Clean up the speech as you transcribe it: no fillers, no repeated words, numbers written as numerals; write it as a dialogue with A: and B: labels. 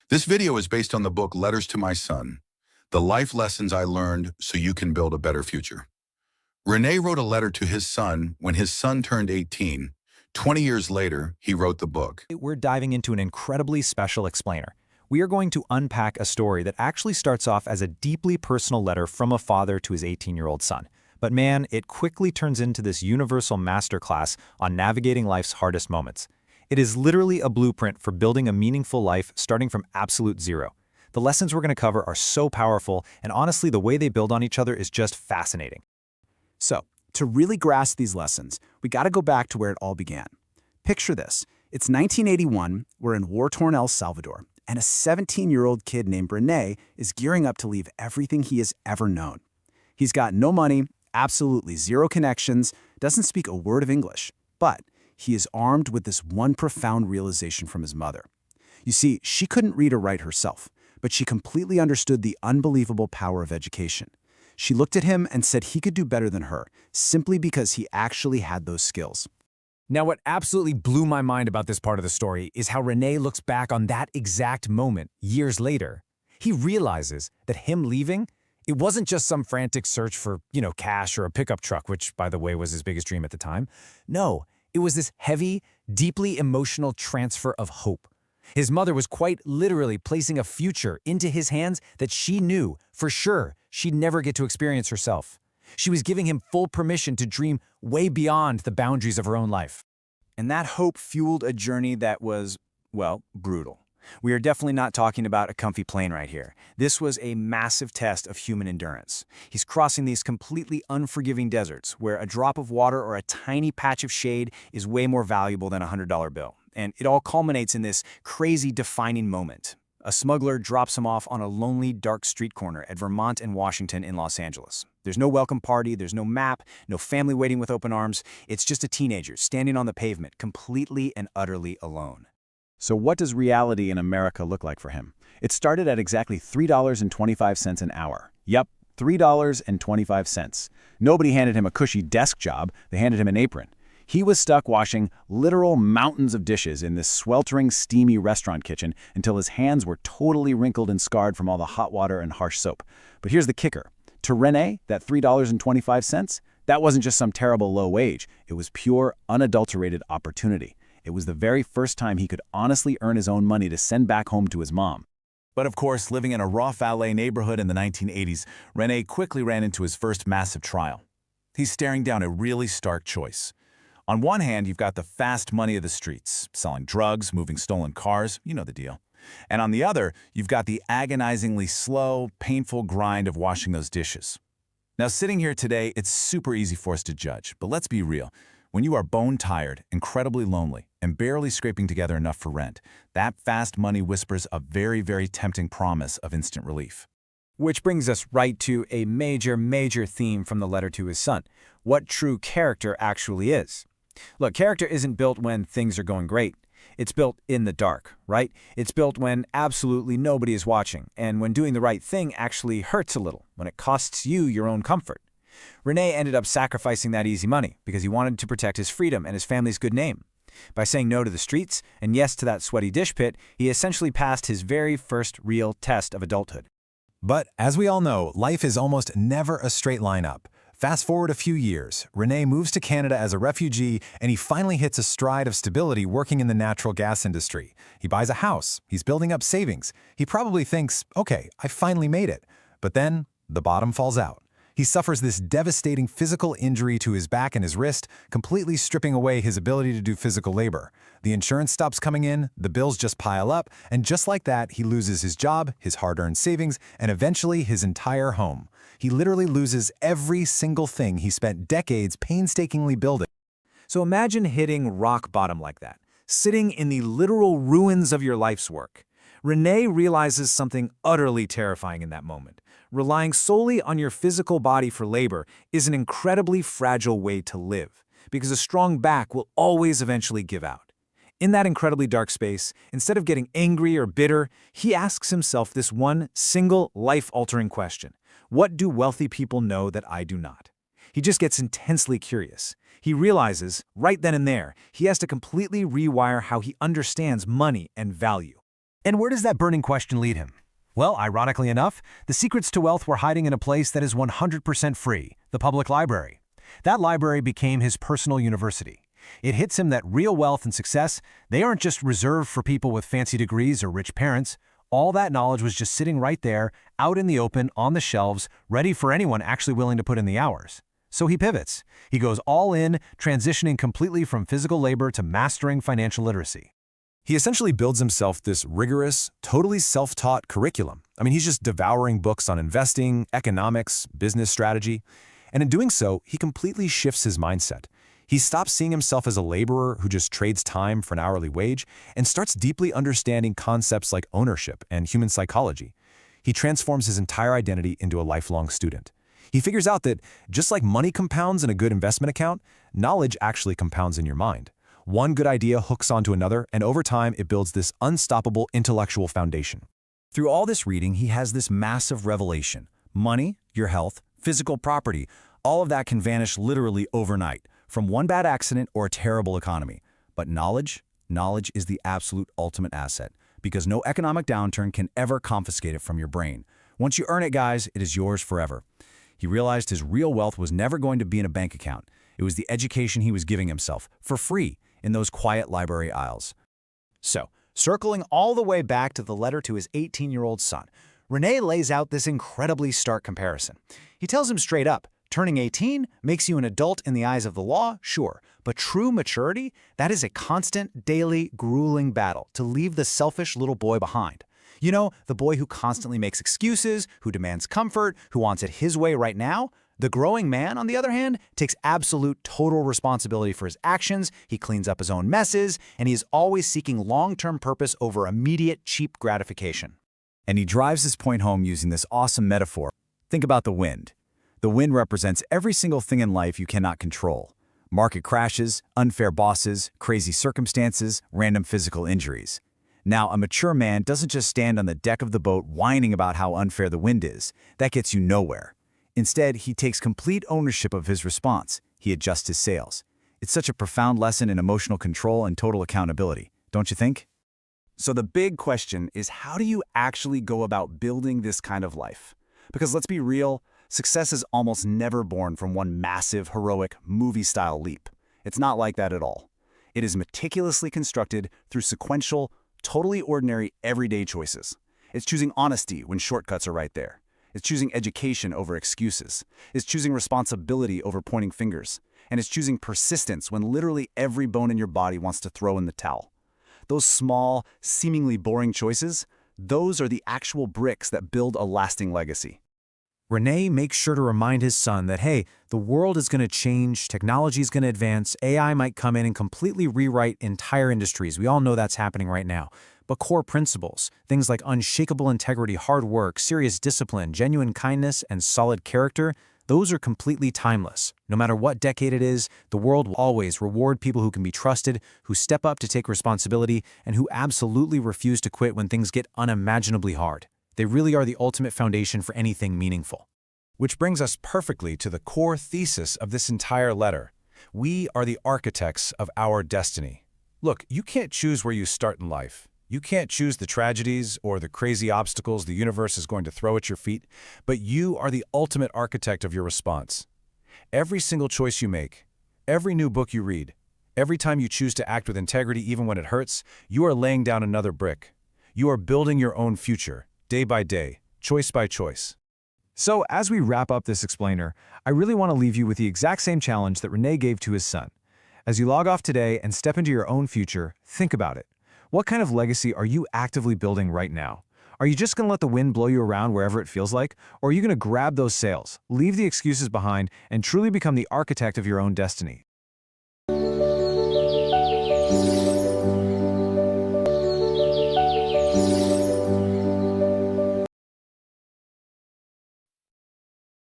A: This video is based on the book Letters to My Son, The Life Lessons I Learned So You Can Build a Better Future. Rene wrote a letter to his son when his son turned 18. 20 years later, he wrote the book.
B: We're diving into an incredibly special explainer. We are going to unpack a story that actually starts off as a deeply personal letter from a father to his 18-year-old son. But man, it quickly turns into this universal masterclass on navigating life's hardest moments. It is literally a blueprint for building a meaningful life starting from absolute zero. The lessons we're going to cover are so powerful, and honestly, the way they build on each other is just fascinating.
C: So, to really grasp these lessons, we got to go back to where it all began. Picture this. It's 1981, we're in war-torn El Salvador, and a 17-year-old kid named Rene is gearing up to leave everything he has ever known. He's got no money, absolutely zero connections, doesn't speak a word of English, but he is armed with this one profound realization from his mother. You see, she couldn't read or write herself, but she completely understood the unbelievable power of education. She looked at him and said he could do better than her, simply because he actually had those skills.
B: Now, what absolutely blew my mind about this part of the story is how Rene looks back on that exact moment years later. He realizes that him leaving, it wasn't just some frantic search for, cash or a pickup truck, which, by the way, was his biggest dream at the time. No, it was this heavy, deeply emotional transfer of hope. His mother was quite literally placing a future into his hands that she knew, for sure, she'd never get to experience herself. She was giving him full permission to dream way beyond the boundaries of her own life.
C: And that hope fueled a journey that was, well, brutal. We are definitely not talking about a comfy plane right here. This was a massive test of human endurance. He's crossing these completely unforgiving deserts where a drop of water or a tiny patch of shade is way more valuable than a $100 bill. And it all culminates in this crazy defining moment. A smuggler drops him off on a lonely, dark street corner at Vermont and Washington in Los Angeles. There's no welcome party, there's no map, no family waiting with open arms. It's just a teenager standing on the pavement, completely and utterly alone. So what does reality in America look like for him? It started at exactly $3.25 an hour. Yep, $3.25. Nobody handed him a cushy desk job, they handed him an apron. He was stuck washing literal mountains of dishes in this sweltering, steamy restaurant kitchen until his hands were totally wrinkled and scarred from all the hot water and harsh soap. But here's the kicker. To Rene, that $3.25, that wasn't just some terrible low wage. It was pure, unadulterated opportunity. It was the very first time he could honestly earn his own money to send back home to his mom.
D: But of course, living in a rough LA neighborhood in the 1980s, Rene quickly ran into his first massive trial. He's staring down a really stark choice. On one hand, you've got the fast money of the streets, selling drugs, moving stolen cars, you know the deal. And on the other, you've got the agonizingly slow, painful grind of washing those dishes. Now, sitting here today, it's super easy for us to judge, but let's be real. When you are bone-tired, incredibly lonely, and barely scraping together enough for rent, that fast money whispers a very, very tempting promise of instant relief.
B: Which brings us right to a major theme from the letter to his son: what true character actually is. Look, character isn't built when things are going great. It's built in the dark, right? It's built when absolutely nobody is watching, and when doing the right thing actually hurts a little, when it costs you your own comfort. Rene ended up sacrificing that easy money because he wanted to protect his freedom and his family's good name. By saying no to the streets and yes to that sweaty dish pit, he essentially passed his very first real test of adulthood.
E: But as we all know, life is almost never a straight line up. Fast forward a few years, Rene moves to Canada as a refugee, and he finally hits a stride of stability working in the natural gas industry. He buys a house, he's building up savings. He probably thinks, okay, I finally made it. But then, the bottom falls out. He suffers this devastating physical injury to his back and his wrist, completely stripping away his ability to do physical labor. The insurance stops coming in, the bills just pile up, and just like that, he loses his job, his hard-earned savings, and eventually his entire home. He literally loses every single thing he spent decades painstakingly building.
B: So imagine hitting rock bottom like that, sitting in the literal ruins of your life's work. Rene realizes something utterly terrifying in that moment. Relying solely on your physical body for labor is an incredibly fragile way to live, because a strong back will always eventually give out. In that incredibly dark space, instead of getting angry or bitter, he asks himself this one single life-altering question: what do wealthy people know that I do not? He just gets intensely curious. He realizes, right then and there, he has to completely rewire how he understands money and value.
C: And where does that burning question lead him? Well, ironically enough, the secrets to wealth were hiding in a place that is 100% free, the public library. That library became his personal university. It hits him that real wealth and success, they aren't just reserved for people with fancy degrees or rich parents. All that knowledge was just sitting right there, out in the open, on the shelves, ready for anyone actually willing to put in the hours. So he pivots. He goes all in, transitioning completely from physical labor to mastering financial literacy.
E: He essentially builds himself this rigorous, totally self-taught curriculum. I mean, he's just devouring books on investing, economics, business strategy. And in doing so, he completely shifts his mindset. He stops seeing himself as a laborer who just trades time for an hourly wage and starts deeply understanding concepts like ownership and human psychology. He transforms his entire identity into a lifelong student. He figures out that just like money compounds in a good investment account, knowledge actually compounds in your mind. One good idea hooks onto another, and over time it builds this unstoppable intellectual foundation.
C: Through all this reading, he has this massive revelation. Money, your health, physical property, all of that can vanish literally overnight from one bad accident or a terrible economy. But knowledge is the absolute ultimate asset because no economic downturn can ever confiscate it from your brain. Once you earn it, guys, it is yours forever. He realized his real wealth was never going to be in a bank account. It was the education he was giving himself for free in those quiet library aisles. So, circling all the way back to the letter to his 18-year-old son, Rene lays out this incredibly stark comparison. He tells him straight up, turning 18 makes you an adult in the eyes of the law, sure, but true maturity, that is a constant, daily, grueling battle to leave the selfish little boy behind. You know, the boy who constantly makes excuses, who demands comfort, who wants it his way right now. The growing man, on the other hand, takes absolute total responsibility for his actions, he cleans up his own messes, and he is always seeking long-term purpose over immediate, cheap gratification. And he drives his point home using this awesome metaphor. Think about the wind. The wind represents every single thing in life you cannot control. Market crashes, unfair bosses, crazy circumstances, random physical injuries. Now, a mature man doesn't just stand on the deck of the boat whining about how unfair the wind is. That gets you nowhere. Instead, he takes complete ownership of his response. He adjusts his sails. It's such a profound lesson in emotional control and total accountability, don't you think? So the big question is, how do you actually go about building this kind of life? Because let's be real, success is almost never born from one massive, heroic, movie-style leap. It's not like that at all. It is meticulously constructed through sequential, totally ordinary, everyday choices. It's choosing honesty when shortcuts are right there. It's choosing education over excuses. It's choosing responsibility over pointing fingers. And it's choosing persistence when literally every bone in your body wants to throw in the towel. Those small, seemingly boring choices, those are the actual bricks that build a lasting legacy.
B: Rene makes sure to remind his son that, hey, the world is going to change, technology is going to advance, AI might come in and completely rewrite entire industries. We all know that's happening right now. But core principles, things like unshakable integrity, hard work, serious discipline, genuine kindness, and solid character, those are completely timeless. No matter what decade it is, the world will always reward people who can be trusted, who step up to take responsibility, and who absolutely refuse to quit when things get unimaginably hard. They really are the ultimate foundation for anything meaningful.
E: Which brings us perfectly to the core thesis of this entire letter. We are the architects of our destiny. Look, you can't choose where you start in life. You can't choose the tragedies or the crazy obstacles the universe is going to throw at your feet, but you are the ultimate architect of your response. Every single choice you make, every new book you read, every time you choose to act with integrity even when it hurts, you are laying down another brick. You are building your own future, day by day, choice by choice.
C: So, as we wrap up this explainer, I really want to leave you with the exact same challenge that Rene gave to his son. As you log off today and step into your own future, think about it. What kind of legacy are you actively building right now? Are you just going to let the wind blow you around wherever it feels like? Or are you going to grab those sails, leave the excuses behind, and truly become the architect of your own destiny?